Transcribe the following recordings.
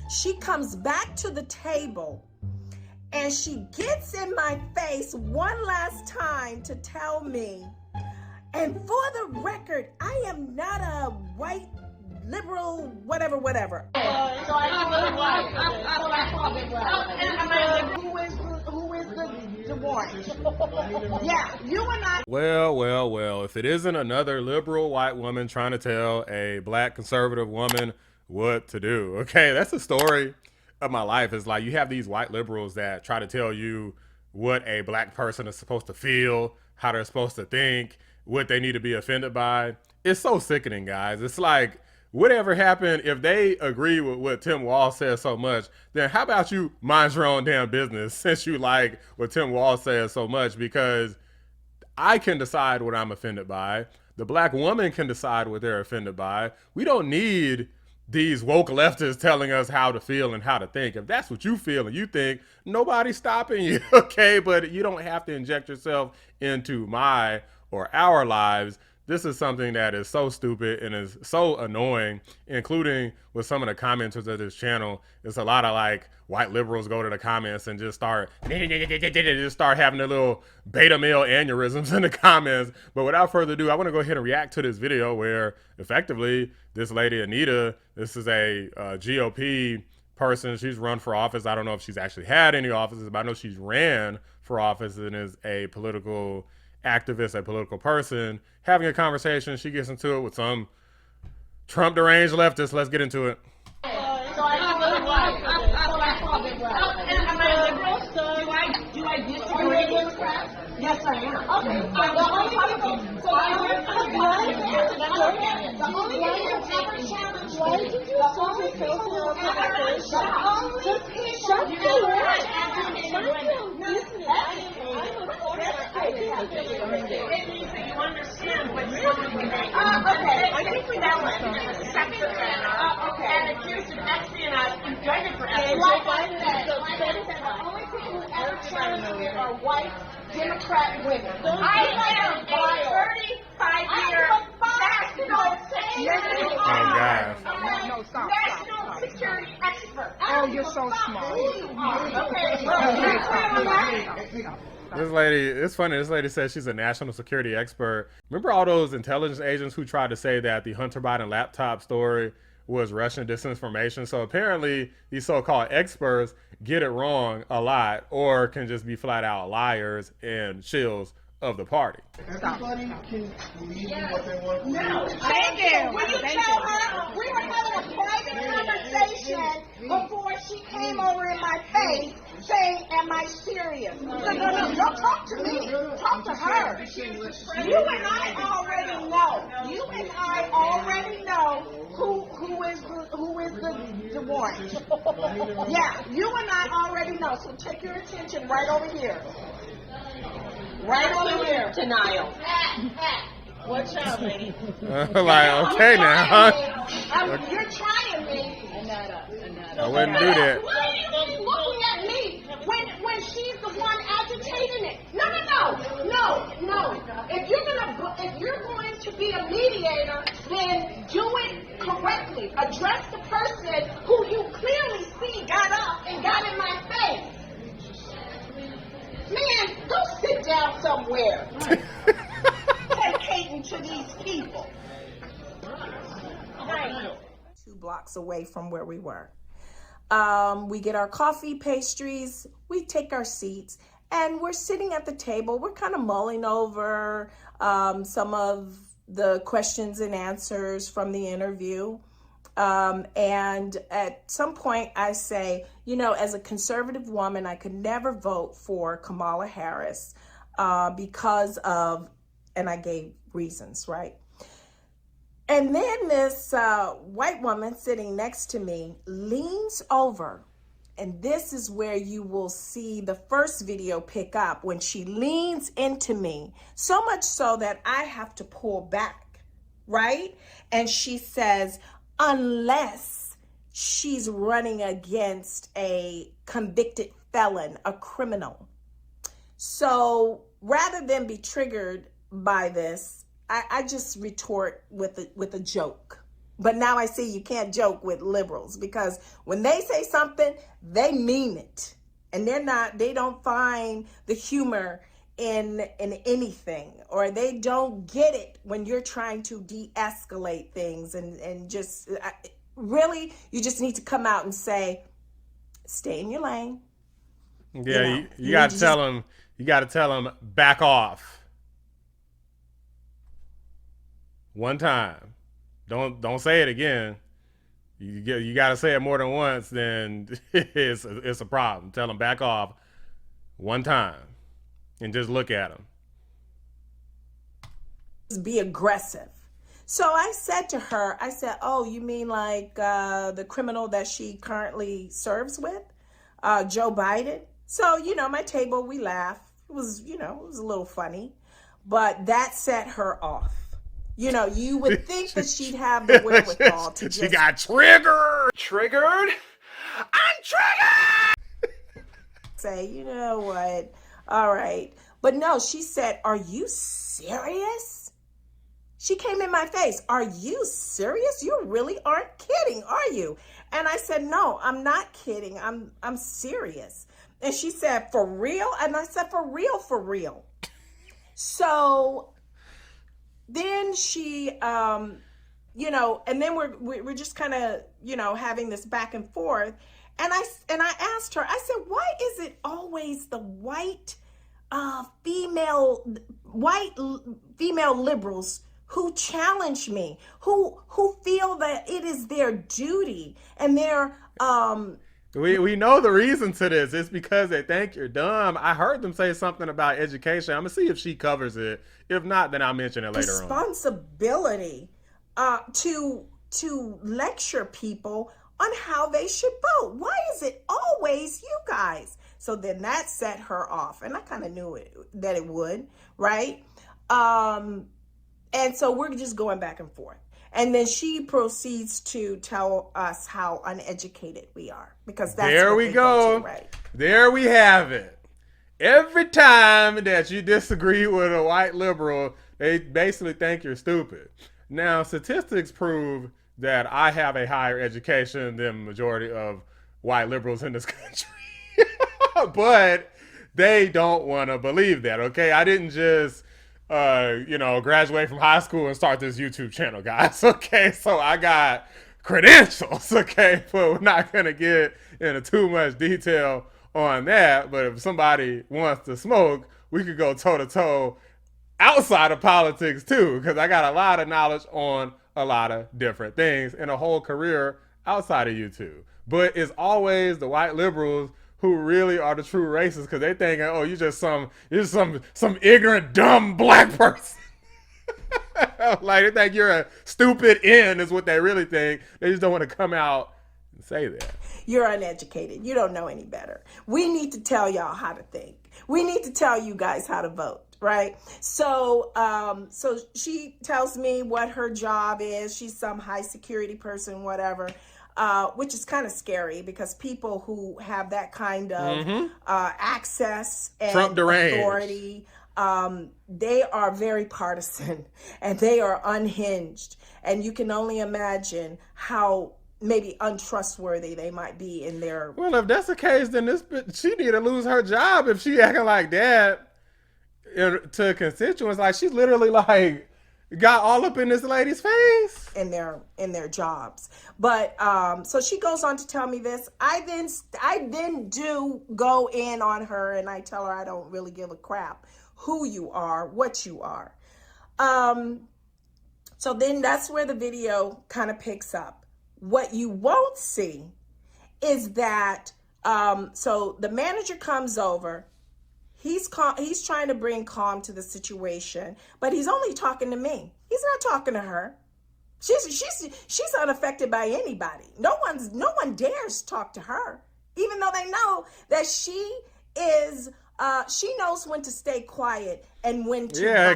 She comes back to the table and she gets in my face one last time to tell me, and for the record, I am not a white liberal, whatever. So I who is the warrant? Yeah, you and I. Well, if it isn't another liberal white woman trying to tell a black conservative woman what to do. Okay, that's the story of my life. It's like you have these white liberals that try to tell you what a black person is supposed to feel, how they're supposed to think, what they need to be offended by. It's so sickening, guys. It's like, whatever happened, if they agree with what Tim Walz says so much, then how about you mind your own damn business since you like what Tim Walz says so much? Because I can decide what I'm offended by. The black woman can decide what they're offended by. We don't need these woke leftists telling us how to feel and how to think. If that's what you feel and you think, nobody's stopping you, okay? But you don't have to inject yourself into my or our lives. This is something that is so stupid and is so annoying, including with some of the commenters of this channel. It's a lot of like white liberals go to the comments and just start having their little beta male aneurysms in the comments. But without further ado, I want to go ahead and react to this video where effectively this lady Annetta, this is a GOP person. She's run for office. I don't know if she's actually had any offices, but I know she's ran for office and is a political activist, a political person, having a conversation. She gets into it with some Trump deranged leftist. Let's get into it. So do I disagree? Yes, I am. Okay. The only you understand what's happening. Okay, I think we know it. Second and accused of espionage indicted for espionage. Like I said, the only people who ever challenged it are white Democrat women. I am a 35-year national security expert. Oh, you're so smart. This lady, it's funny, this lady says she's a national security expert. Remember all those intelligence agents who tried to say that the Hunter Biden laptop story was Russian disinformation? So apparently these so-called experts get it wrong a lot, or can just be flat out liars and shills of the party. Everybody can believe in what they want to believe. No, thank you. Will you tell her we were having a private conversation before she came over in my face saying, am I serious? No, don't talk to me. Talk to her. You and I already know. You and I already know who is the warrant. Yeah, you and I already know. So take your attention right over here. Right over here. Denial. Watch out, lady. Like, okay now. You're trying me. I wouldn't do that. Why are you looking at me when she's the one agitating it? No. If you're going to be a mediator, then do it correctly. Address the person who you clearly see got up and got in my face. Man, go sit down somewhere. Dedicating to these people. Right. 2 blocks away from where we were. We get our coffee, pastries, we take our seats, and we're sitting at the table. We're kind of mulling over some of the questions and answers from the interview. And at some point I say, you know, as a conservative woman, I could never vote for Kamala Harris because of, and I gave reasons, right? And then this white woman sitting next to me leans over, and this is where you will see the first video pick up, when she leans into me, so much so that I have to pull back, right? And she says, unless she's running against a convicted felon, a criminal. So rather than be triggered by this, I just retort with a joke. But now I see you can't joke with liberals, because when they say something, they mean it. And they don't find the humor in anything, or they don't get it when you're trying to de-escalate things, and just really, you just need to come out and say, stay in your lane. Yeah, you got to tell them. You got to tell them, back off. One time. Don't say it again. You got to say it more than once, then it's a problem. Tell them, back off one time, and just look at them. Be aggressive. So I said to her, I said, oh, you mean like the criminal that she currently serves with, Joe Biden? So, my table, we laughed. It was, it was a little funny, but that set her off. You would think that she'd have the wherewithal to just... She got triggered. Triggered? I'm triggered! Say, you know what? All right. But no, she said, are you serious? She came in my face. Are you serious? You really aren't kidding, are you? And I said, no, I'm not kidding. I'm serious. And she said, for real? And I said, for real, for real. So then she, and then we're just kind of, having this back and forth. And I asked her, I said, why is it always the white female liberals who challenge me, who feel that it is their duty and their We know the reason to this. It's because they think you're dumb. I heard them say something about education. I'm gonna see if she covers it. If not, then I'll mention it later on. Responsibility to lecture people on how they should vote. Why is it always you guys? So then that set her off, and I kind of knew that it would, right? And so we're just going back and forth. And then she proceeds to tell us how uneducated we are, because that's there we go. Right? There we have it. Every time that you disagree with a white liberal, they basically think you're stupid. Now, statistics prove that I have a higher education than the majority of white liberals in this country. But they don't want to believe that, okay? I didn't just graduate from high school and start this YouTube channel, guys. Okay, so I got credentials, okay, but we're not gonna get into too much detail on that. But if somebody wants to smoke, we could go toe to toe outside of politics too, because I got a lot of knowledge on a lot of different things and a whole career outside of YouTube. But it's always the white liberals who really are the true racists, because they think, oh, you're just some ignorant, dumb black person. Like, they think you're a stupid N is what they really think. They just don't want to come out and say that. You're uneducated. You don't know any better. We need to tell y'all how to think. We need to tell you guys how to vote, right? So so she tells me what her job is. She's some high security person, whatever. Which is kind of scary, because people who have that kind of access and Trump authority, they are very partisan and they are unhinged. And you can only imagine how maybe untrustworthy they might be in their... Well, if that's the case, then she need to lose her job if she acting like that to constituents. Like, she's literally like... got all up in this lady's face in their jobs. But so she goes on to tell me this. I then do go in on her, and I tell her I don't really give a crap who you are, what you are. So then that's where the video kind of picks up. What you won't see is that so the manager comes over. He's trying to bring calm to the situation, but he's only talking to me. He's not talking to her. She's unaffected by anybody. No one dares talk to her, even though they know that she knows when to stay quiet and when to...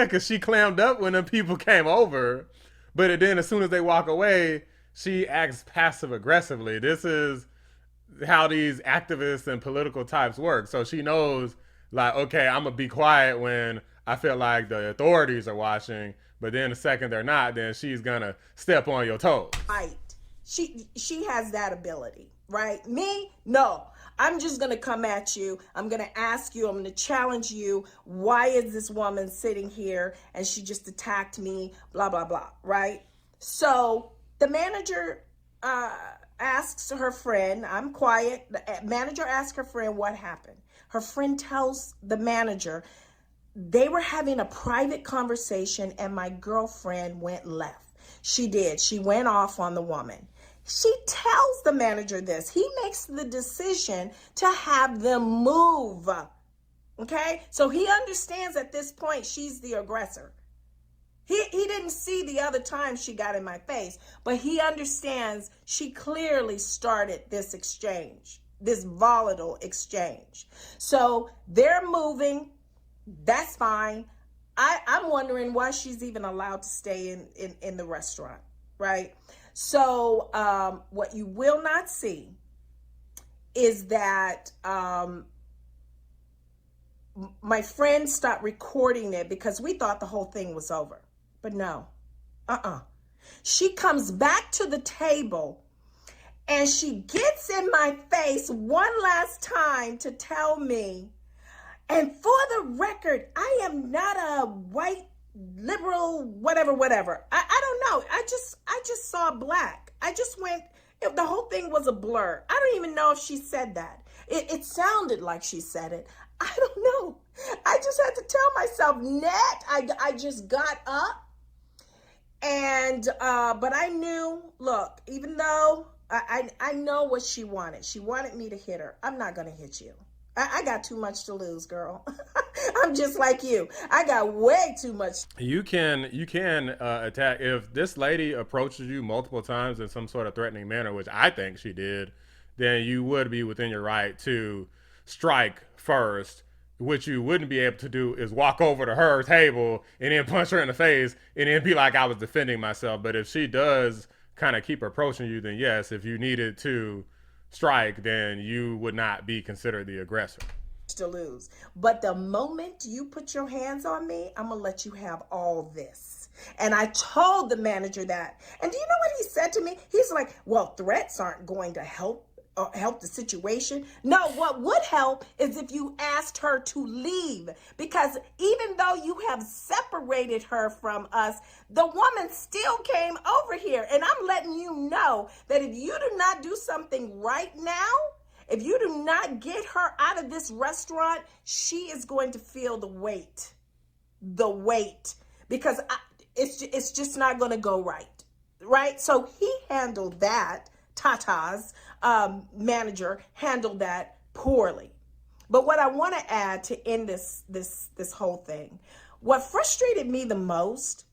because she clammed up when the people came over, but then as soon as they walk away, she acts passive aggressively. This is how these activists and political types work. So she knows, like, okay, I'm gonna be quiet when I feel like the authorities are watching, But then the second they're not, then she's gonna step on your toes. Right. She has that ability, right? Me, no. I'm just gonna come at you. I'm gonna ask you. I'm gonna challenge you. Why is this woman sitting here and she just attacked me? Blah blah blah. Right. So the manager asks her friend. I'm quiet. The manager asks her friend what happened. Her friend tells the manager they were having a private conversation and my girlfriend went left. She did. She went off on the woman. She tells the manager this. He makes the decision to have them move. Okay? So he understands at this point she's the aggressor. He didn't see the other time she got in my face, but he understands she clearly started this exchange, this volatile exchange. So they're moving. That's fine. I'm wondering why she's even allowed to stay in the restaurant, right? So what you will not see is that my friend stopped recording it because we thought the whole thing was over. But no, She comes back to the table and she gets in my face one last time to tell me, and for the record, I am not a white liberal, whatever. I don't know. I just saw black. I just went, the whole thing was a blur. I don't even know if she said that. It sounded like she said it. I don't know. I just had to tell myself, Net, I just got up and, but I knew, look, even though I know what she wanted me to hit her. I'm not going to hit you. I got too much to lose, girl. I'm just like you. I got way too much. You can attack if this lady approaches you multiple times in some sort of threatening manner, which I think she did. Then you would be within your right to strike first. What you wouldn't be able to do is walk over to her table and then punch her in the face and then be like, I was defending myself. But if she does kind of keep approaching you, then yes, if you needed to strike, then you would not be considered the aggressor. To lose. But the moment you put your hands on me, I'm gonna let you have all this. And I told the manager that. And do you know what he said to me? He's like, well, threats aren't going to help the situation. No, what would help is if you asked her to leave, because even though you have separated her from us, the woman still came over here. And I'm letting you know that if you do not do something right now, if you do not get her out of this restaurant, she is going to feel the weight, because it's just not going to go right? So he handled that. Tata's manager handled that poorly. But what I want to add to end this whole thing, what frustrated me the most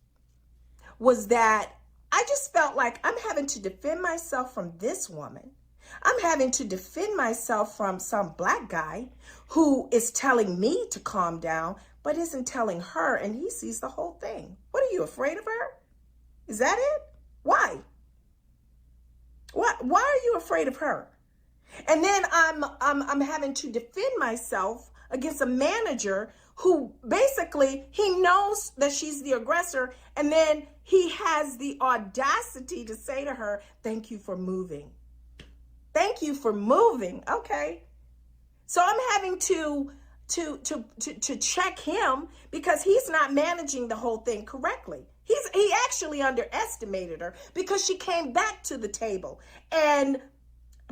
was that I just felt like I'm having to defend myself from this woman. I'm having to defend myself from some black guy who is telling me to calm down, but isn't telling her, and he sees the whole thing. What, are you afraid of her? Is that it? Why? Why are you afraid of her? And then I'm having to defend myself against a manager who basically, he knows that she's the aggressor, and then he has the audacity to say to her, thank you for moving. Thank you for moving. Okay. So I'm having to check him because he's not managing the whole thing correctly. He actually underestimated her because she came back to the table and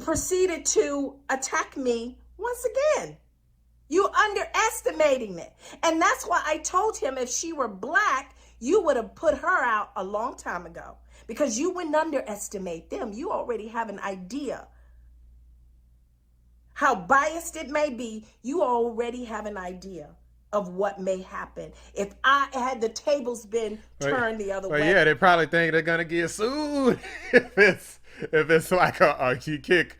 proceeded to attack me once again. You underestimating it. And that's why I told him if she were black, you would have put her out a long time ago, because you wouldn't underestimate them. You already have an idea. How biased it may be, you already have an idea of what may happen if I had the tables been turned the other way. Yeah, they probably think they're gonna get sued if it's like you kick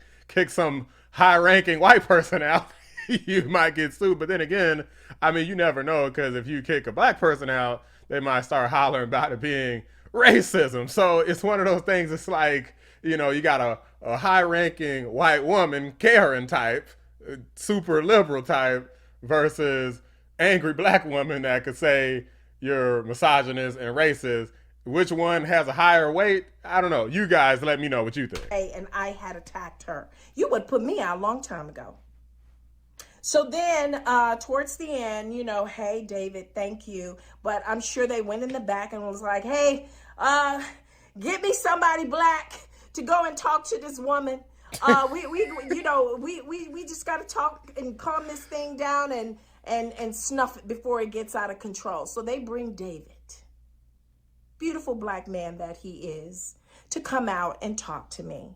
some high-ranking white person out, you might get sued. But then again, I mean, you never know, because if you kick a black person out, they might start hollering about it being racism. So it's one of those things. It's like, you know, you got a high-ranking white woman, Karen type, super liberal type, versus angry black woman that could say, you're misogynist and racist. Which one has a higher weight? I don't know. You guys let me know what you think. And I had attacked her. You would put me out a long time ago. So then towards the end, you know, hey, David, thank you. But I'm sure they went in the back and was like, hey, get me somebody black to go and talk to this woman. We just got to talk and calm this thing down and snuff it before it gets out of control. So they bring David, beautiful black man that he is, to come out and talk to me.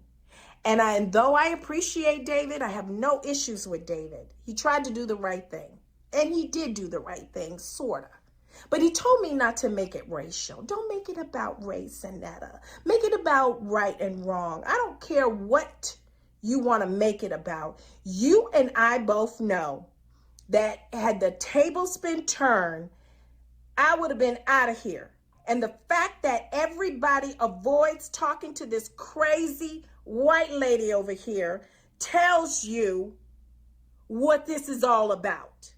And though I appreciate David, I have no issues with David. He tried to do the right thing. And he did do the right thing, sort of. But he told me not to make it racial. Don't make it about race, Annetta. Make it about right and wrong. I don't care what you want to make it about. You and I both know that had the tables been turned, I would have been out of here. And the fact that everybody avoids talking to this crazy white lady over here tells you what this is all about.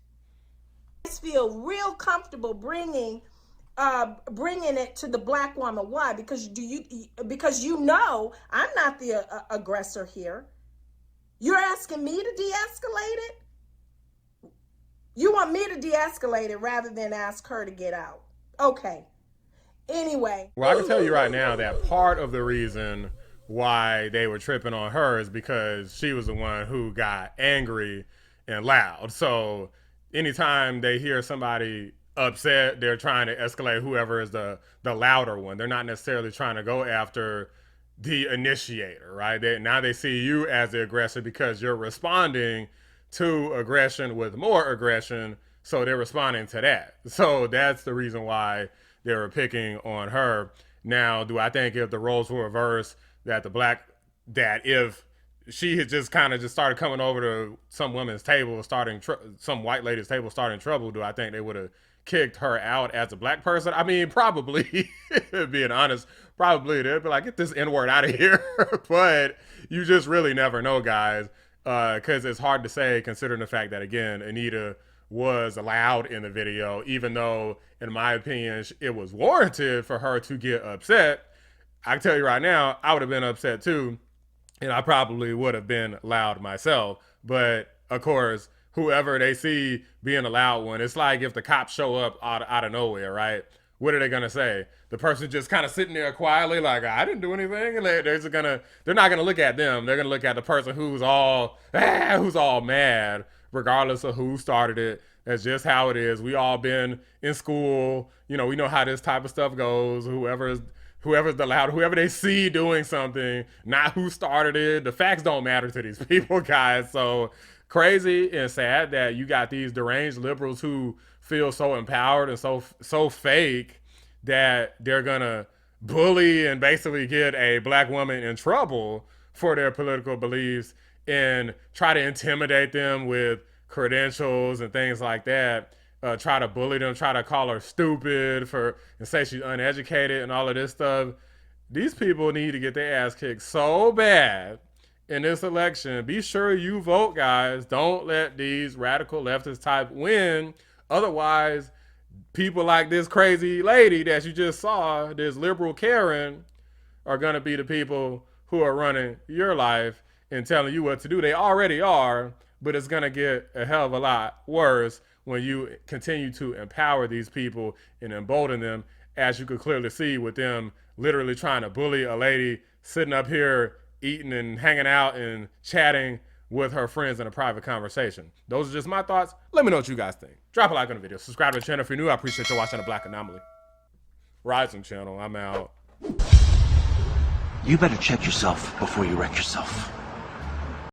I feel real comfortable bringing it to the black woman. Why? Because you know I'm not the aggressor here. You're asking me to de-escalate it? You want me to de-escalate it rather than ask her to get out. Okay. Anyway. Well, I can tell you right now that part of the reason why they were tripping on her is because she was the one who got angry and loud. So anytime they hear somebody upset, they're trying to escalate whoever is the louder one. They're not necessarily trying to go after the initiator, right? Now they see you as the aggressor because you're responding to aggression with more aggression. So they're responding to that. So that's the reason why they were picking on her. Now, do I think if the roles were reversed, that if she had just kind of just started coming over to some woman's table, some white lady's table, starting trouble, do I think they would have kicked her out as a black person? I mean, probably, being honest, probably they'd be like, get this N-word out of here. But you just really never know, guys, because it's hard to say, considering the fact that, again, Anita was allowed in the video, even though, in my opinion, it was warranted for her to get upset. I can tell you right now, I would have been upset too, and I probably would have been loud myself. But of course, whoever they see being a loud one, it's like if the cops show up out of nowhere, right? What are they gonna say? The person just kind of sitting there quietly, like, I didn't do anything, and they're not gonna look at them. They're gonna look at the person who's all mad, regardless of who started it. That's just how it is. We all been in school, we know how this type of stuff goes. Whoever's the loud, whoever they see doing something, not who started it. The facts don't matter to these people, guys. So crazy and sad that you got these deranged liberals who feel so empowered and so fake that they're gonna bully and basically get a black woman in trouble for their political beliefs and try to intimidate them with credentials and things like that. Try to bully them, try to call her stupid and say she's uneducated and all of this stuff. These people need to get their ass kicked so bad in this election. Be sure you vote, guys. Don't let these radical leftist type win. Otherwise, people like this crazy lady that you just saw, this liberal Karen, are going to be the people who are running your life and telling you what to do. They already are, but it's going to get a hell of a lot worse when you continue to empower these people and embolden them, as you could clearly see with them literally trying to bully a lady sitting up here eating and hanging out and chatting with her friends in a private conversation. Those are just my thoughts. Let me know what you guys think. Drop a like on the video. Subscribe to the channel if you're new. I appreciate you watching The Black Anomaly. Rising channel. I'm out. You better check yourself before you wreck yourself.